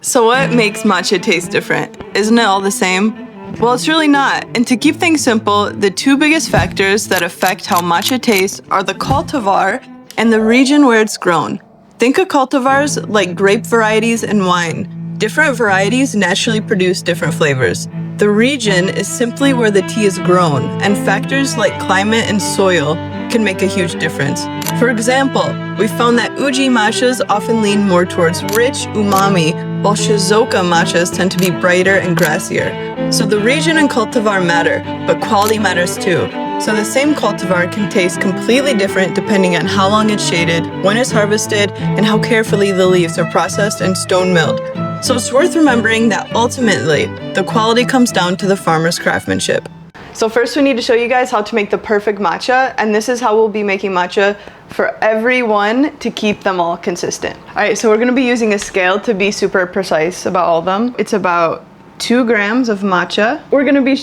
So what makes matcha taste different? Isn't it all the same? Well, it's really not. And to keep things simple, the two biggest factors that affect how matcha tastes are the cultivar and the region where it's grown. Think of cultivars like grape varieties and wine. Different varieties naturally produce different flavors. The region is simply where the tea is grown, and factors like climate and soil can make a huge difference. For example, we found that uji matchas often lean more towards rich umami, while shizuoka matchas tend to be brighter and grassier. So the region and cultivar matter, but quality matters too. So the same cultivar can taste completely different depending on how long it's shaded, when it's harvested, and how carefully the leaves are processed and stone milled. So it's worth remembering that ultimately, the quality comes down to the farmer's craftsmanship. So first we need to show you guys how to make the perfect matcha, and this is how we'll be making matcha for everyone to keep them all consistent. All right, so we're gonna be using a scale to be super precise about all of them. It's about 2 grams of matcha. We're gonna be,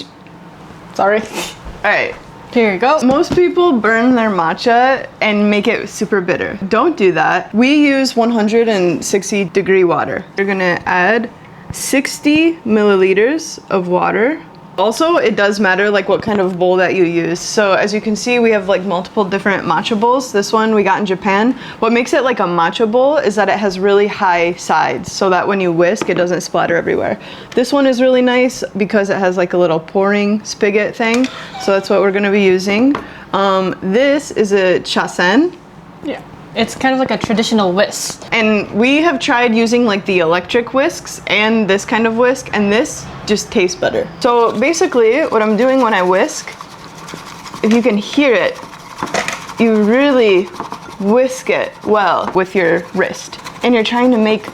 sorry. All right. Here you go. Most people burn their matcha and make it super bitter. Don't do that. We use 160-degree water. You're gonna add 60 milliliters of water. Also, it does matter like what kind of bowl that you use. So as you can see, we have like multiple different matcha bowls. This one we got in Japan. What makes it like a matcha bowl is that it has really high sides so that when you whisk, it doesn't splatter everywhere. This one is really nice because it has like a little pouring spigot thing. So that's what we're gonna be using. This is a chasen. Yeah. It's kind of like a traditional whisk. And we have tried using like the electric whisks and this kind of whisk, and this just tastes better. So basically what I'm doing when I whisk, if you can hear it, you really whisk it well with your wrist. And you're trying to make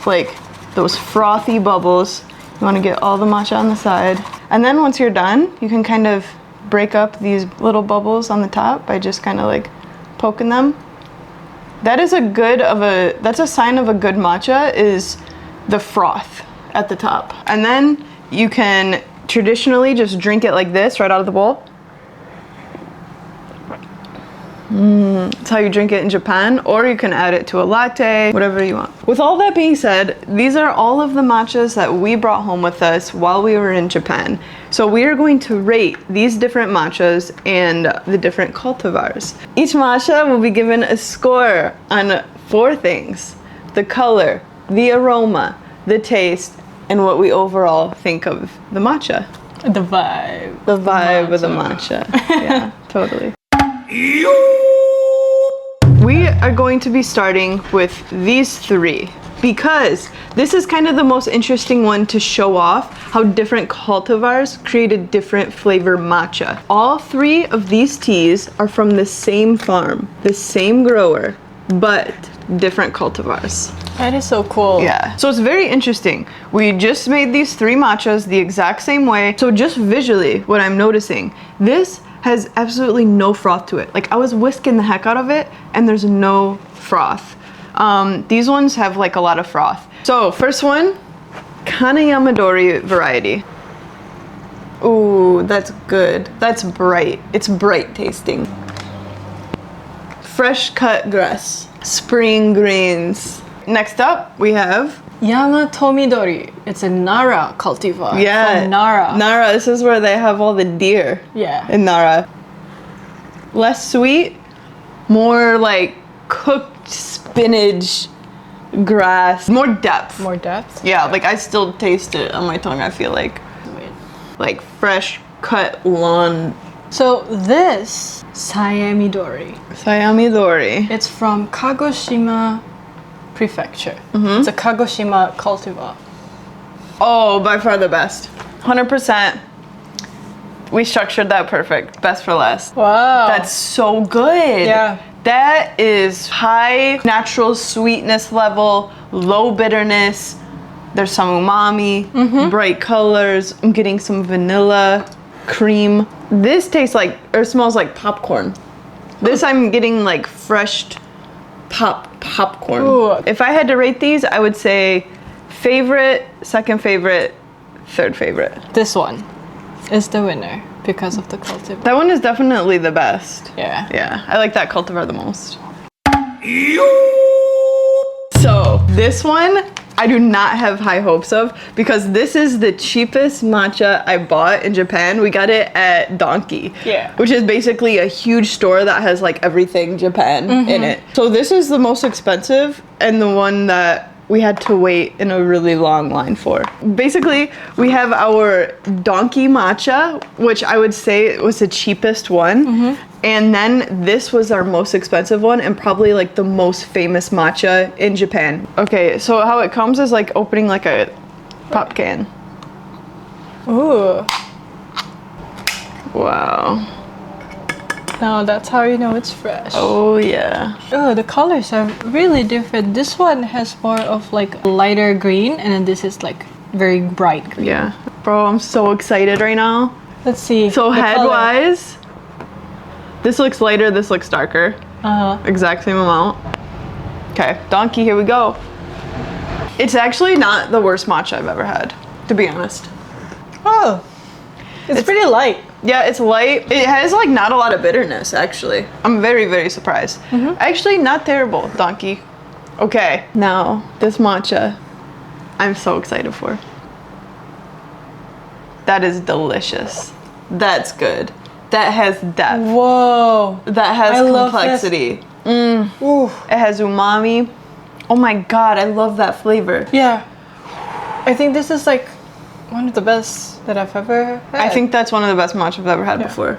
like those frothy bubbles. You want to get all the matcha on the side. And then once you're done, you can kind of break up these little bubbles on the top by just kind of like poking them. That's a sign of a good matcha is the froth at the top. And then you can traditionally just drink it like this right out of the bowl. That's how you drink it in Japan, or you can add it to a latte, whatever you want. With all that being said, these are all of the matchas that we brought home with us while we were in Japan. So we are going to rate these different matchas and the different cultivars. Each matcha will be given a score on 4 things: the color, the aroma, the taste, and what we overall think of the matcha. The vibe. The vibe of the matcha. Yeah, totally. We are going to be starting with these 3 because this is kind of the most interesting one to show off how different cultivars create a different flavor matcha. All 3 of these teas are from the same farm, the same grower, but different cultivars. That is so cool. Yeah. So it's very interesting. We just made these 3 matchas the exact same way. So just visually, what I'm noticing, this has absolutely no froth to it. Like I was whisking the heck out of it and there's no froth. These ones have like a lot of froth. So first one, Kanayamadori variety. Ooh, that's good. That's bright. It's bright tasting. Fresh cut grass, spring greens. Next up, we have Yamatomidori. It's a Nara cultivar. Yeah, from Nara. Nara. This is where they have all the deer. Yeah. In Nara. Less sweet, more like cooked spinach, grass, more depth. More depth? Yeah, like I still taste it on my tongue, I feel like. Like fresh cut lawn. So this Sayamidori. Sayamidori. It's from Kagoshima Prefecture. It's a Kagoshima cultivar. Oh, by far the best. 100%. We structured that perfect. Best for last. Wow. That's so good. Yeah. That is high natural sweetness level, low bitterness. There's some umami, bright colors. I'm getting some vanilla, cream. This tastes like, or smells like popcorn. This I'm getting like fresh popcorn. Ooh. If I had to rate these, I would say favorite, second favorite, third favorite. This one is the winner because of the cultivar. That one is definitely the best. Yeah. Yeah, I like that cultivar the most. So this one I do not have high hopes of, because this is the cheapest matcha I bought in Japan. We got it at Donkey, which is basically a huge store that has like everything Japan in it. So this is the most expensive and the one that we had to wait in a really long line for. Basically, we have our Donkey matcha, which I would say was the cheapest one. And then this was our most expensive one and probably like the most famous matcha in Japan. Okay, so how it comes is like opening like a pop can. Ooh. Wow. Now that's how you know it's fresh. Oh yeah. Oh, the colors are really different. This one has more of like lighter green, and then this is like very bright green. Yeah. Bro, I'm so excited right now. Let's see. So head-wise, this looks lighter, this looks darker. Exact same amount. Okay, Donkey, here we go. It's actually not the worst matcha I've ever had, to be honest. Oh, it's pretty light. Yeah, it's light. It has like not a lot of bitterness, actually. I'm very, very surprised. Actually, not terrible, Donkey. Okay, now this matcha, I'm so excited for. That is delicious. That's good. That has depth. Whoa. That has complexity. Ooh. It has umami. Oh my god, I love that flavor. Yeah. I think this is like one of the best that I've ever had. I think that's one of the best matcha I've ever had before.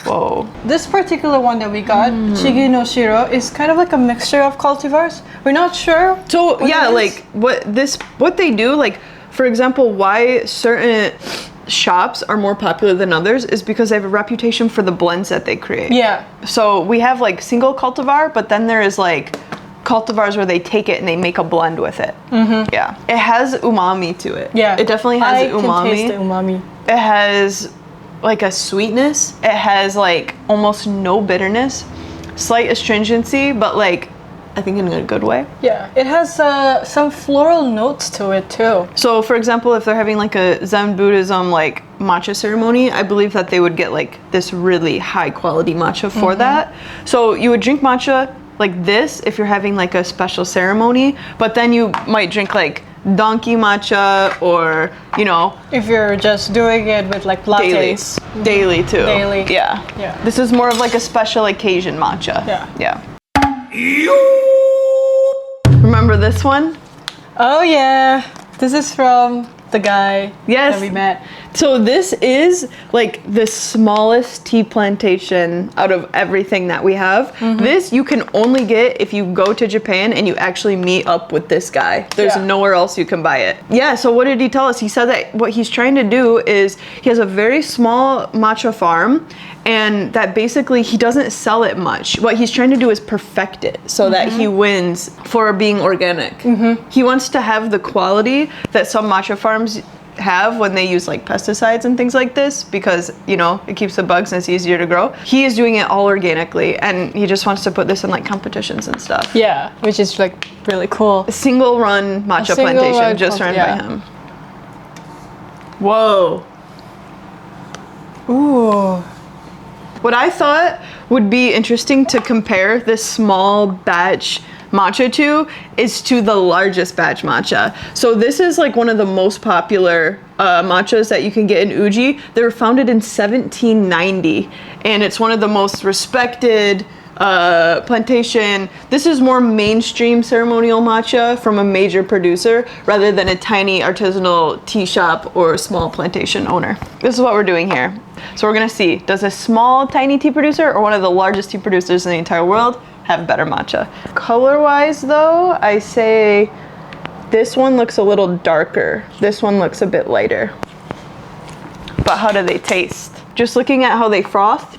Whoa. This particular one that we got, Chigi no Shiro, is kind of like a mixture of cultivars. We're not sure. So yeah, like what they do, like for example, why certain shops are more popular than others is because they have a reputation for the blends that they create. Yeah. So we have like single cultivar, but then there is like cultivars where they take it and they make a blend with it. Yeah. It has umami to it. Yeah. It definitely has umami. I can taste the umami. It has like a sweetness. It has like almost no bitterness, slight astringency, but like I think in a good way. Yeah, it has some floral notes to it too. So for example, if they're having like a Zen Buddhism like matcha ceremony, I believe that they would get like this really high quality matcha for that. So you would drink matcha like this if you're having like a special ceremony, but then you might drink like donkey matcha, or you know, if you're just doing it with like lattes. Daily too. Daily. Yeah. Yeah. This is more of like a special occasion matcha. Yeah. Yeah. Remember this one? Oh yeah. This is from the guy that we met. So this is like the smallest tea plantation out of everything that we have. This you can only get if you go to Japan and you actually meet up with this guy. There's nowhere else you can buy it. Yeah, so what did he tell us? He said that what he's trying to do is he has a very small matcha farm, and that basically he doesn't sell it much. What he's trying to do is perfect it so that he wins for being organic. He wants to have the quality that some matcha farms have when they use like pesticides and things like this, because you know it keeps the bugs and it's easier to grow. He is doing it all organically, and he just wants to put this in like competitions and stuff. Yeah, which is like really cool. A single run matcha plantation just run by him. Whoa. Ooh. What I thought would be interesting to compare this small batch matcha to is to the largest batch matcha. So this is like one of the most popular matchas that you can get in Uji. They were founded in 1790, and it's one of the most respected plantation. This is more mainstream ceremonial matcha from a major producer rather than a tiny artisanal tea shop or small plantation owner. This is what we're doing here. So we're gonna see, does a small tiny tea producer or one of the largest tea producers in the entire world have better matcha? Color-wise though, I say this one looks a little darker. This one looks a bit lighter. But how do they taste? Just looking at how they froth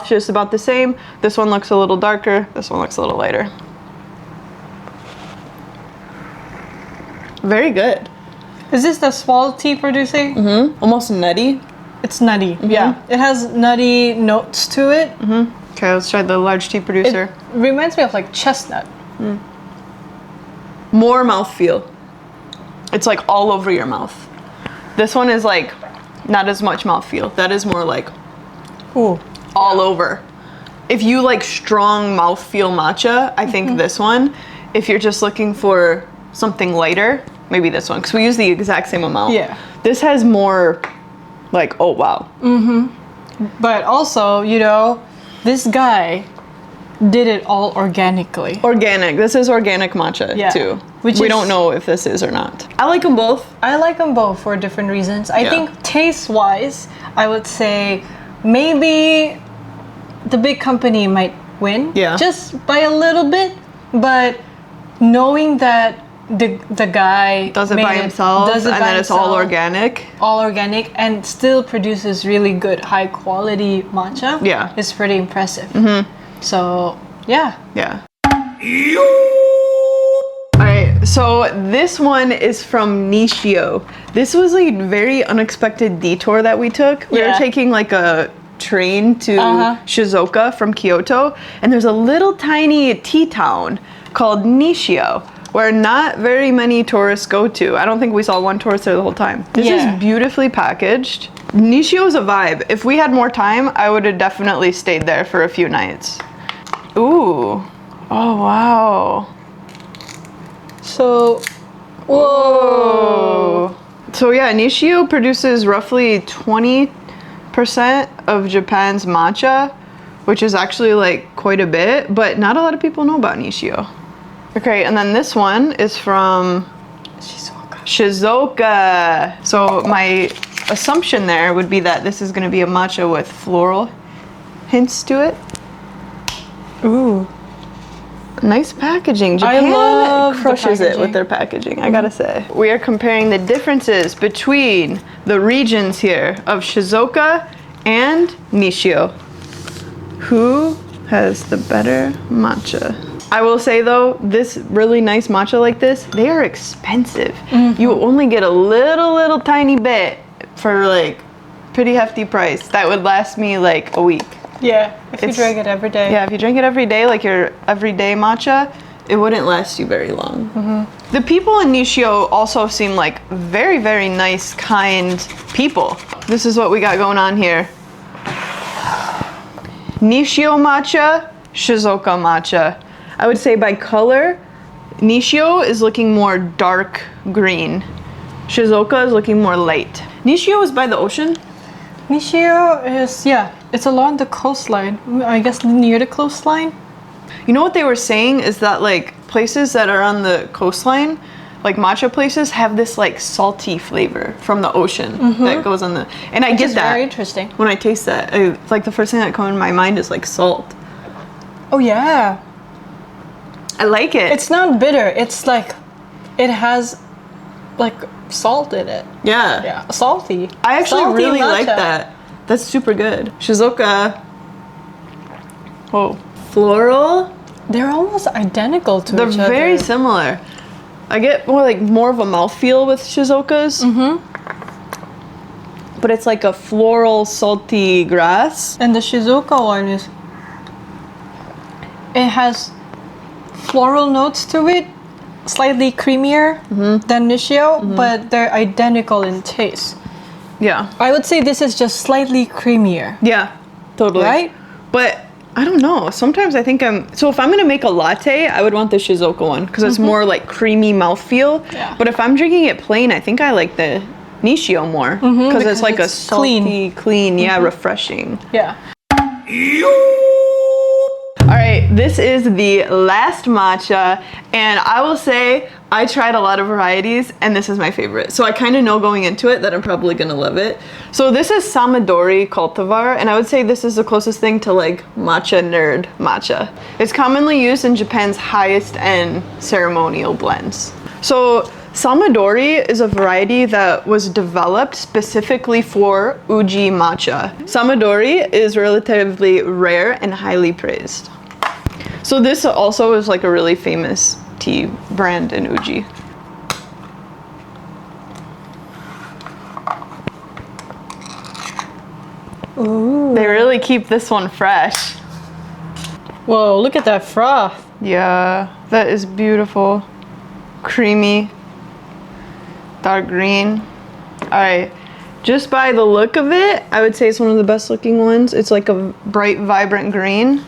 just about the same. This one looks a little darker, this one looks a little lighter. Very good. Is this the small tea producing? Almost nutty. It's nutty. Yeah, it has nutty notes to it. Okay, let's try the large tea producer. It reminds me of like chestnut. More mouthfeel. It's like all over your mouth. This one is like not as much mouthfeel. That is more like all over. If you like strong mouthfeel matcha, I think this one. If you're just looking for something lighter, maybe this one, because we use the exact same amount. Yeah. This has more, like, oh wow. But also, you know, this guy did it all organically. Organic. This is organic matcha too. We don't know if this is or not. I like them both. I like them both for different reasons. I Yeah. think taste-wise, I would say maybe the big company might win. Yeah. Just by a little bit. But knowing that the guy Does it made by himself, does it and by then it's all himself, organic. all organic, and still produces really good, high quality matcha. Yeah. It's pretty impressive. So yeah. Yeah. Alright, so this one is from Nishio. This was a very unexpected detour that we took. We were Yeah. taking like a train to Shizuoka from Kyoto, and there's a little tiny tea town called Nishio where not very many tourists go to. I don't think we saw one tourist there the whole time. This Yeah. is beautifully packaged. Nishio is a vibe. If we had more time, I would have definitely stayed there for a few nights. Ooh. Oh, wow. So whoa. So yeah, Nishio produces roughly 20% of Japan's matcha, which is actually like quite a bit, but not a lot of people know about Nishio. Okay, and then this one is from Shizuoka. So my assumption there would be that this is going to be a matcha with floral hints to it. Ooh. Nice packaging. Japan love the crushes it packaging. with their packaging, I gotta say. We are comparing the differences between the regions here of Shizuoka and Nishio. Who has the better matcha? I will say though, this really nice matcha like this, they are expensive. You only get a little tiny bit for like pretty hefty price. That would last me like a week. Yeah, if you drink it every day. Yeah, if you drink it every day, like your everyday matcha, it wouldn't last you very long. The people in Nishio also seem like very nice, kind people. This is what we got going on here. Nishio matcha, Shizuoka matcha. I would say by color, Nishio is looking more dark green. Shizuoka is looking more light. Nishio is by the ocean? Nishio is, yeah, it's along the coastline. I guess near the coastline. You know what they were saying is that like places that are on the coastline, like matcha places, have this like salty flavor from the ocean that goes on the, and I get It's that very interesting. when I taste that. Like the first thing that comes in my mind is like salt. Oh yeah. I like it. It's not bitter. It's like, it has like salt in it. Yeah. Yeah, salty. I actually Salty really like matcha. that. That's super good. Shizuoka. Whoa. Floral. They're almost identical to They're each other. very similar. I get more of a mouthfeel with Shizuoka's. But it's like a floral, salty grass. And the Shizuoka one is, it has floral notes to it, slightly creamier than Nishio, but they're identical in taste. Yeah. I would say this is just slightly creamier, Yeah. Totally. right? But I don't know. Sometimes I think so if I'm gonna make a latte, I would want the Shizuoka one because it's more like creamy mouthfeel. Yeah. But if I'm drinking it plain, I think I like the Nishio more because it's like a it's salty, clean, refreshing. Yeah. All right, this is the last matcha, and I will say I tried a lot of varieties, and this is my favorite. So I kind of know going into it that I'm probably gonna love it. So this is Samadori cultivar, and I would say this is the closest thing to like matcha nerd matcha. It's commonly used in Japan's highest end ceremonial blends. So Samadori is a variety that was developed specifically for Uji matcha. Samadori is relatively rare and highly praised. So this also is like a really famous tea brand in Uji. Ooh. They really keep this one fresh. Whoa, look at that froth. Yeah, that is beautiful. Creamy, dark green. All right, just by the look of it, I would say it's one of the best looking ones. It's like a bright, vibrant green.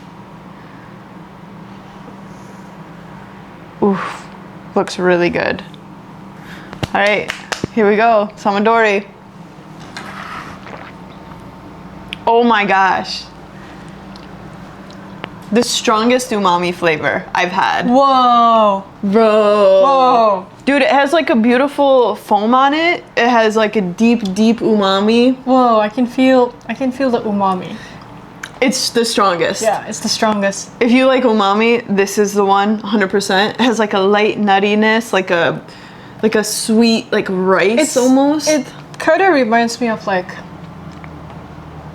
Oof, looks really good. All right, here we go. Samadori. Oh my gosh. The strongest umami flavor I've had. Whoa. Bro. Whoa. Dude, it has like a beautiful foam on it. It has like a deep, deep umami. Whoa, I can feel the umami. It's the strongest. Yeah, it's the strongest. If you like umami, this is the one, 100%. It has like a light nuttiness, like a sweet, like rice almost. It kind of reminds me of like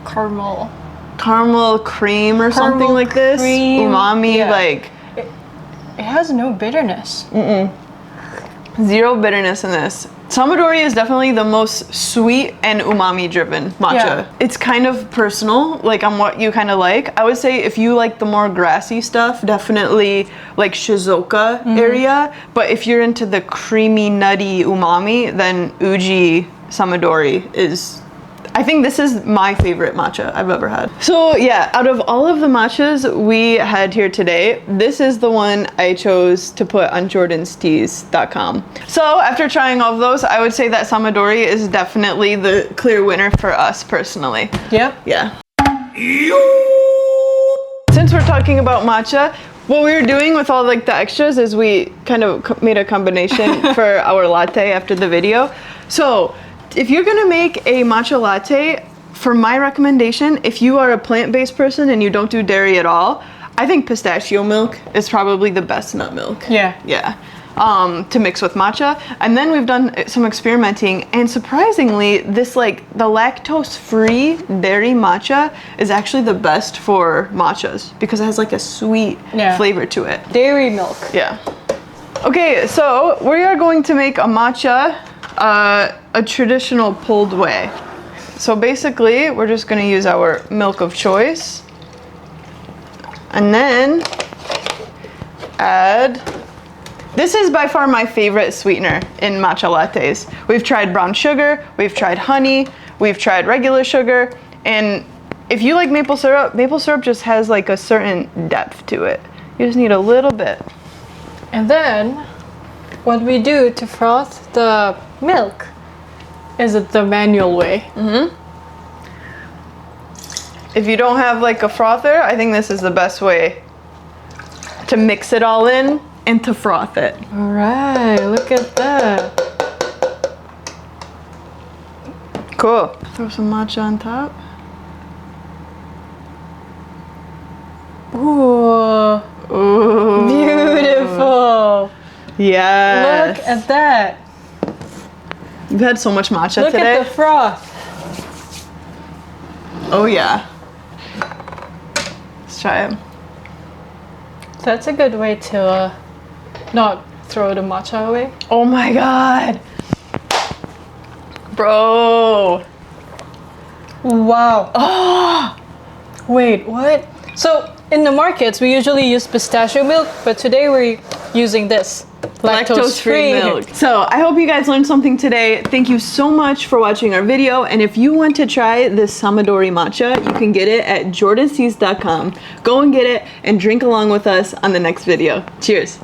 caramel cream or something like this. cream, Umami, yeah. like it has no bitterness. zero bitterness in this. Samadori is definitely the most sweet and umami driven matcha. Yeah. It's kind of personal, like on what you kind of like. I would say if you like the more grassy stuff, definitely like Shizuoka area. But if you're into the creamy, nutty umami, then Uji Samadori is, I think this is my favorite matcha I've ever had. So yeah, out of all of the matchas we had here today, this is the one I chose to put on jordansteas.com. So after trying all of those, I would say that Samadori is definitely the clear winner for us personally. Yep. Yeah. Since we're talking about matcha, what we were doing with all like the extras is we kind of made a combination for our latte after the video. So if you're gonna make a matcha latte, for my recommendation, if you are a plant-based person and you don't do dairy at all, I think pistachio milk is probably the best nut milk. Yeah. Yeah. To mix with matcha. And then we've done some experimenting, and surprisingly, this like the lactose-free dairy matcha is actually the best for matchas because it has like a sweet flavor to it. Dairy milk. Yeah. Okay, so we are going to make a matcha a traditional pulled way. So basically, we're just gonna use our milk of choice and then add, this is by far my favorite sweetener in matcha lattes. We've tried brown sugar, we've tried honey, we've tried regular sugar, and if you like maple syrup just has like a certain depth to it. You just need a little bit. And then what we do to froth the milk is it the manual way. If you don't have like a frother, I think this is the best way to mix it all in and to froth it. All right, look at that. Cool. Throw some matcha on top. Ooh, Ooh. beautiful. Yes. Look at that. You've had so much matcha Look today. at the froth. Oh yeah. Let's try it. That's a good way to not throw the matcha away. Oh my god. Bro. Wow. Oh. Wait, what? So in the markets, we usually use pistachio milk, but today we're using this. Lactose-free milk. So I hope you guys learned something today. Thank you so much for watching our video. And if you want to try this Samadori matcha, you can get it at jordansteas.com. Go and get it and drink along with us on the next video. Cheers.